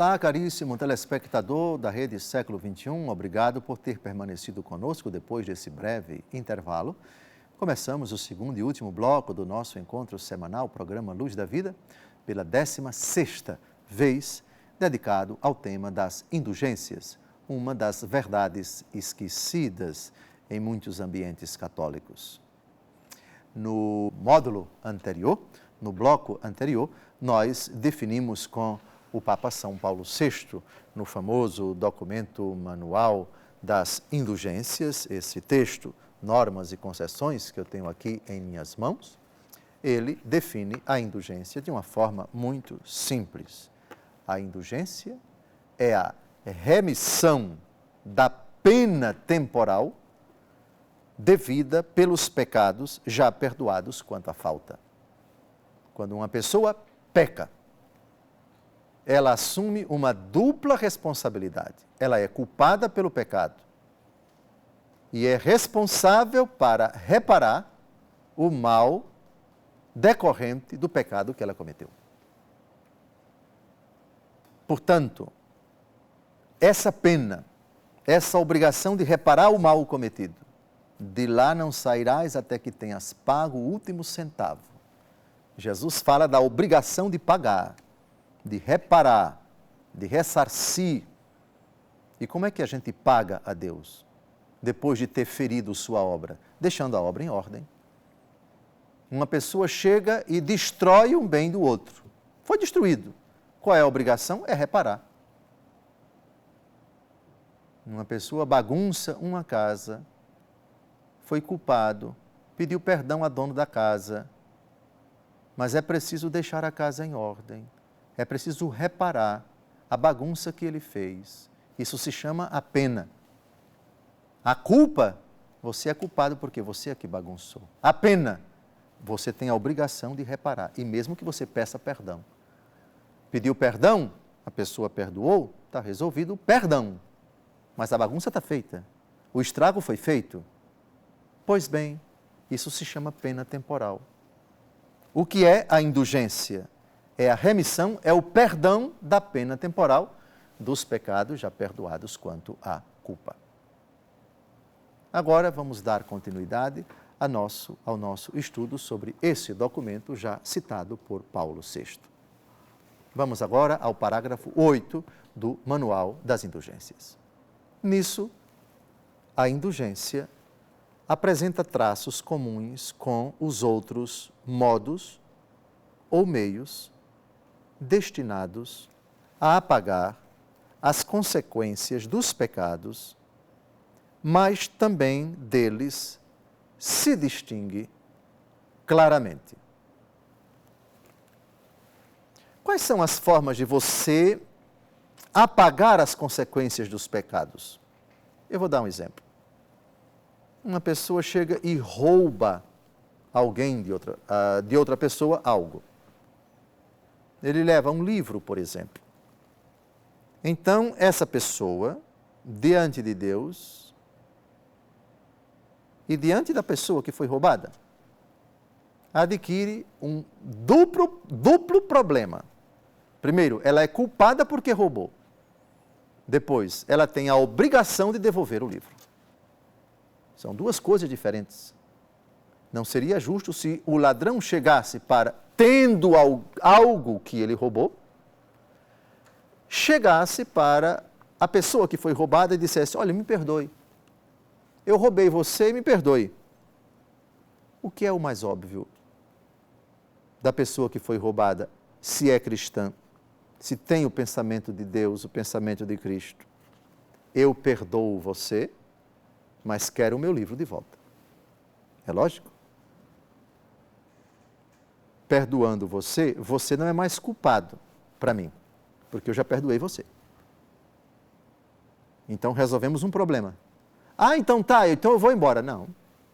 Olá, caríssimo telespectador da Rede Século XXI, obrigado por ter permanecido conosco depois desse breve intervalo. Começamos o segundo e último bloco do nosso encontro semanal, programa Luz da Vida, pela 16ª vez, dedicado ao tema das indulgências, uma das verdades esquecidas em muitos ambientes católicos. No módulo anterior, no bloco anterior, nós definimos com o Papa São Paulo VI, no famoso documento manual das indulgências, esse texto, Normas e Concessões, que eu tenho aqui em minhas mãos, ele define a indulgência de uma forma muito simples. A indulgência é a remissão da pena temporal devida pelos pecados já perdoados quanto à falta. Quando uma pessoa peca, ela assume uma dupla responsabilidade. Ela é culpada pelo pecado e é responsável para reparar o mal decorrente do pecado que ela cometeu. Portanto, essa pena, essa obrigação de reparar o mal cometido, de lá não sairás até que tenhas pago o último centavo. Jesus fala da obrigação de pagar, de reparar, de ressarcir. E como é que a gente paga a Deus? Depois de ter ferido sua obra, deixando a obra em ordem. Uma pessoa chega e destrói um bem do outro. Foi destruído. Qual é a obrigação? É reparar. Uma pessoa bagunça uma casa, foi culpado, pediu perdão a dono da casa, mas é preciso deixar a casa em ordem. É preciso reparar a bagunça que ele fez. Isso se chama a pena. A culpa, você é culpado porque você é que bagunçou. A pena, você tem a obrigação de reparar. E mesmo que você peça perdão. Pediu perdão, a pessoa perdoou, está resolvido o perdão. Mas a bagunça está feita. O estrago foi feito. Pois bem, isso se chama pena temporal. O que é a indulgência? É a remissão, é o perdão da pena temporal dos pecados já perdoados quanto à culpa. Agora vamos dar continuidade ao nosso estudo sobre esse documento já citado por Paulo VI. Vamos agora ao parágrafo 8 do Manual das Indulgências. Nisso, a indulgência apresenta traços comuns com os outros modos ou meios destinados a apagar as consequências dos pecados, mas também deles se distingue claramente. Quais são as formas de você apagar as consequências dos pecados? Eu vou dar um exemplo. Uma pessoa chega e rouba alguém de outra pessoa algo. Ele leva um livro, por exemplo. Então, essa pessoa, diante de Deus e diante da pessoa que foi roubada, adquire um duplo problema. Primeiro, ela é culpada porque roubou. Depois, ela tem a obrigação de devolver o livro. São duas coisas diferentes. Não seria justo se o ladrão chegasse para, tendo algo que ele roubou, chegasse para a pessoa que foi roubada e dissesse: olha, me perdoe. Eu roubei você e me perdoe. O que é o mais óbvio da pessoa que foi roubada, se é cristã, se tem o pensamento de Deus, o pensamento de Cristo? Eu perdoo você, mas quero o meu livro de volta. É lógico? Perdoando você, você não é mais culpado para mim, porque eu já perdoei você. Então resolvemos um problema. Ah, então tá, então eu vou embora. Não,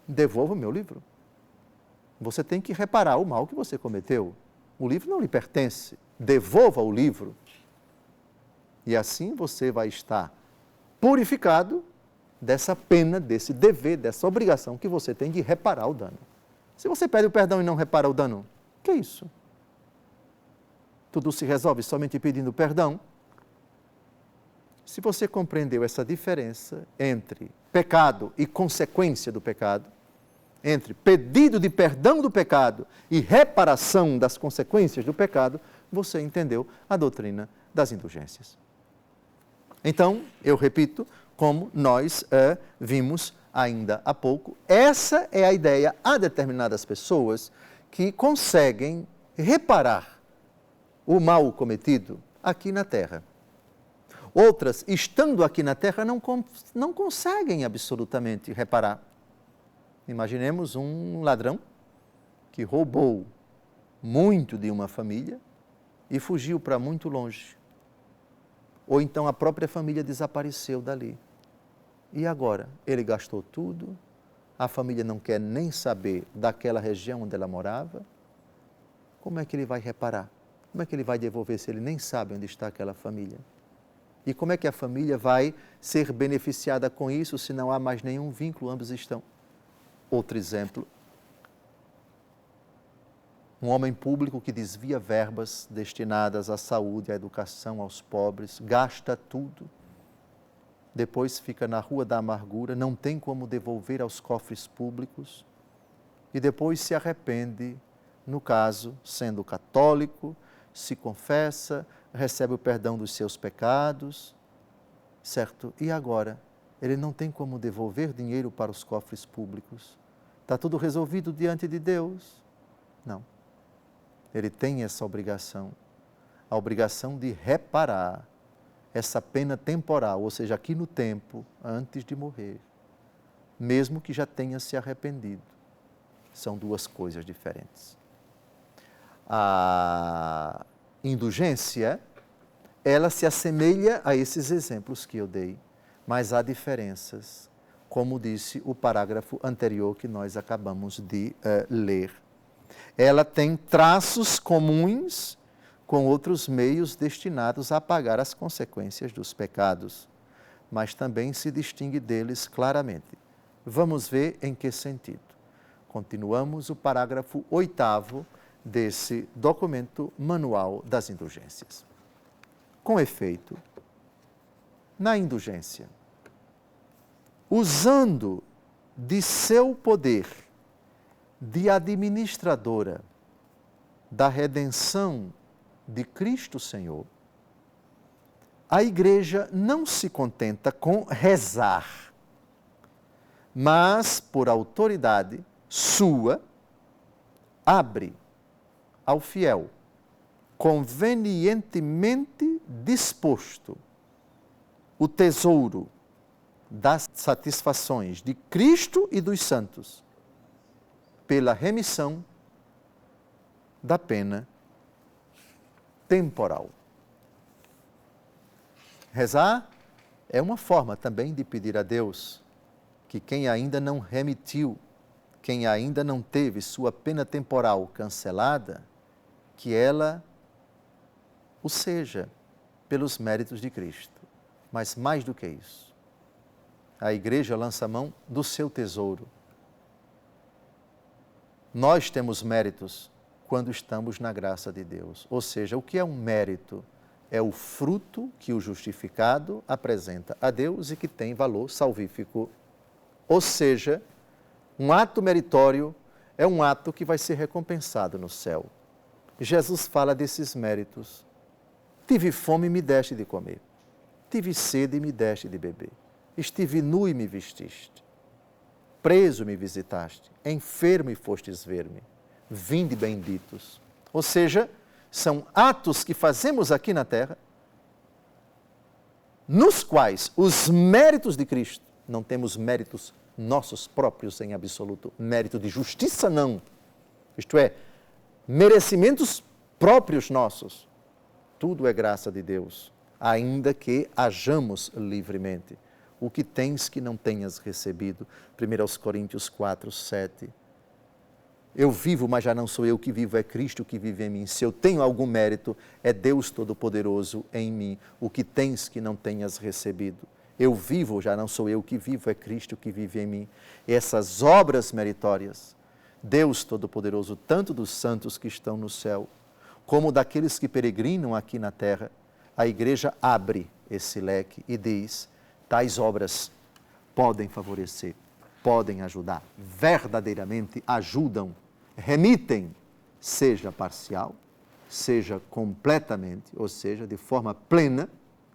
devolva o meu livro. Você tem que reparar o mal que você cometeu. O livro não lhe pertence. Devolva o livro. E assim você vai estar purificado dessa pena, desse dever, dessa obrigação que você tem de reparar o dano. Se você pede o perdão e não repara o dano, que é isso? Tudo se resolve somente pedindo perdão? Se você compreendeu essa diferença entre pecado e consequência do pecado, entre pedido de perdão do pecado e reparação das consequências do pecado, você entendeu a doutrina das indulgências. Então, eu repito, como nós vimos ainda há pouco, essa é a ideia a determinadas pessoas que conseguem reparar o mal cometido aqui na terra. Outras, estando aqui na terra, não conseguem absolutamente reparar. Imaginemos um ladrão que roubou muito de uma família e fugiu para muito longe. Ou então a própria família desapareceu dali. E agora? Ele gastou tudo, a família não quer nem saber daquela região onde ela morava. Como é que ele vai reparar? Como é que ele vai devolver se ele nem sabe onde está aquela família? E como é que a família vai ser beneficiada com isso se não há mais nenhum vínculo, ambos estão? Outro exemplo, um homem público que desvia verbas destinadas à saúde, à educação, aos pobres, gasta tudo, depois fica na rua da amargura, não tem como devolver aos cofres públicos e depois se arrepende, no caso, sendo católico, se confessa, recebe o perdão dos seus pecados, certo? E agora? Ele não tem como devolver dinheiro para os cofres públicos. Está tudo resolvido diante de Deus? Não. Ele tem essa obrigação, a obrigação de reparar essa pena temporal, ou seja, aqui no tempo, antes de morrer, mesmo que já tenha se arrependido. São duas coisas diferentes. A indulgência, ela se assemelha a esses exemplos que eu dei, mas há diferenças, como disse o parágrafo anterior que nós acabamos de ler. Ela tem traços comuns com outros meios destinados a apagar as consequências dos pecados, mas também se distingue deles claramente. Vamos ver em que sentido. Continuamos o parágrafo 8º desse documento Manual das Indulgências. Com efeito, na indulgência, usando de seu poder de administradora da redenção de Cristo Senhor, a Igreja não se contenta com rezar, mas, por autoridade sua, abre ao fiel, convenientemente disposto, o tesouro das satisfações de Cristo e dos santos, pela remissão da pena temporal. Rezar é uma forma também de pedir a Deus que quem ainda não remitiu, quem ainda não teve sua pena temporal cancelada, que ela o seja pelos méritos de Cristo. Mas mais do que isso, a Igreja lança mão do seu tesouro. Nós temos méritos quando estamos na graça de Deus. Ou seja, o que é um mérito? É o fruto que o justificado apresenta a Deus e que tem valor salvífico. Ou seja, um ato meritório é um ato que vai ser recompensado no céu. Jesus fala desses méritos. Tive fome e me deste de comer. Tive sede e me deste de beber. Estive nu e me vestiste. Preso e me visitaste. Enfermo e fostes ver-me. Vinde benditos. Ou seja, são atos que fazemos aqui na terra, nos quais os méritos de Cristo, não temos méritos nossos próprios em absoluto, mérito de justiça não, isto é, merecimentos próprios nossos, tudo é graça de Deus, ainda que hajamos livremente. O que tens que não tenhas recebido, 1 Coríntios 4, 7. Eu vivo, mas já não sou eu que vivo, é Cristo que vive em mim. Se eu tenho algum mérito, é Deus Todo-Poderoso em mim. O que tens que não tenhas recebido. Eu vivo, já não sou eu que vivo, é Cristo que vive em mim. E essas obras meritórias, Deus Todo-Poderoso, tanto dos santos que estão no céu, como daqueles que peregrinam aqui na terra, a Igreja abre esse leque e diz: tais obras podem favorecer, podem ajudar, verdadeiramente ajudam, remitem, seja parcial, seja completamente, ou seja, de forma plena,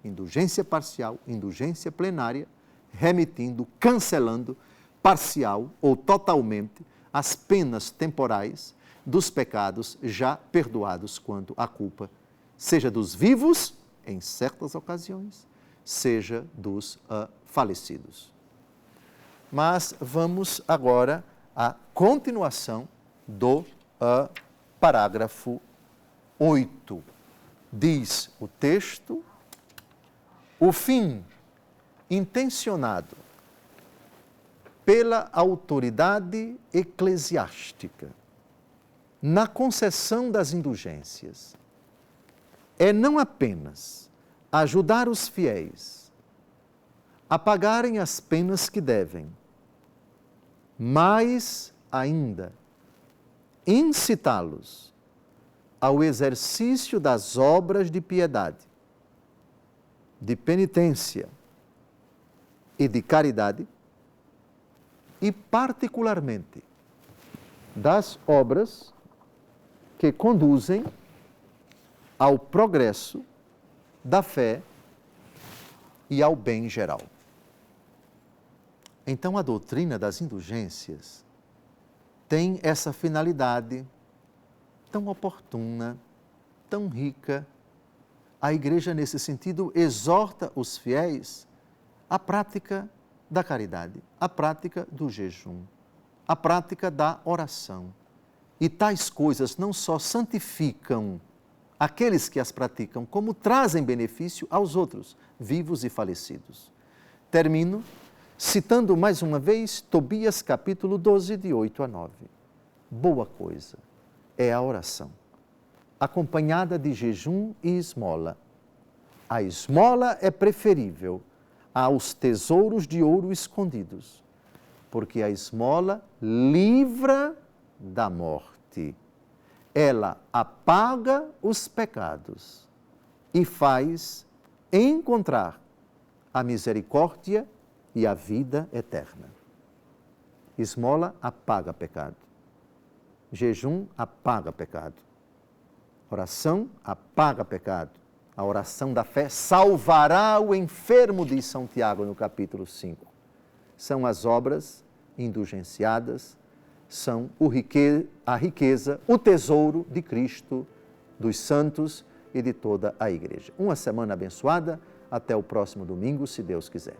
indulgência parcial, indulgência plenária, remitindo, cancelando, parcial ou totalmente, as penas temporais dos pecados já perdoados quanto à culpa, seja dos vivos, em certas ocasiões, seja dos falecidos. Mas vamos agora à continuação do parágrafo 8. Diz o texto: o fim intencionado pela autoridade eclesiástica na concessão das indulgências é não apenas ajudar os fiéis a pagarem as penas que devem, mas ainda incitá-los ao exercício das obras de piedade, de penitência e de caridade, e particularmente das obras que conduzem ao progresso da fé e ao bem geral. Então, a doutrina das indulgências tem essa finalidade tão oportuna, tão rica. A Igreja, nesse sentido, exorta os fiéis à prática da caridade, à prática do jejum, à prática da oração. E tais coisas não só santificam aqueles que as praticam, como trazem benefício aos outros, vivos e falecidos. Termino citando mais uma vez Tobias capítulo 12, de 8 a 9. Boa coisa é a oração, acompanhada de jejum e esmola. A esmola é preferível aos tesouros de ouro escondidos, porque a esmola livra da morte. Ela apaga os pecados e faz encontrar a misericórdia e a vida eterna. Esmola apaga pecado. Jejum apaga pecado. Oração apaga pecado. A oração da fé salvará o enfermo, diz São Tiago no capítulo 5. São as obras indulgenciadas, são a riqueza, o tesouro de Cristo, dos santos e de toda a Igreja. Uma semana abençoada, até o próximo domingo, se Deus quiser.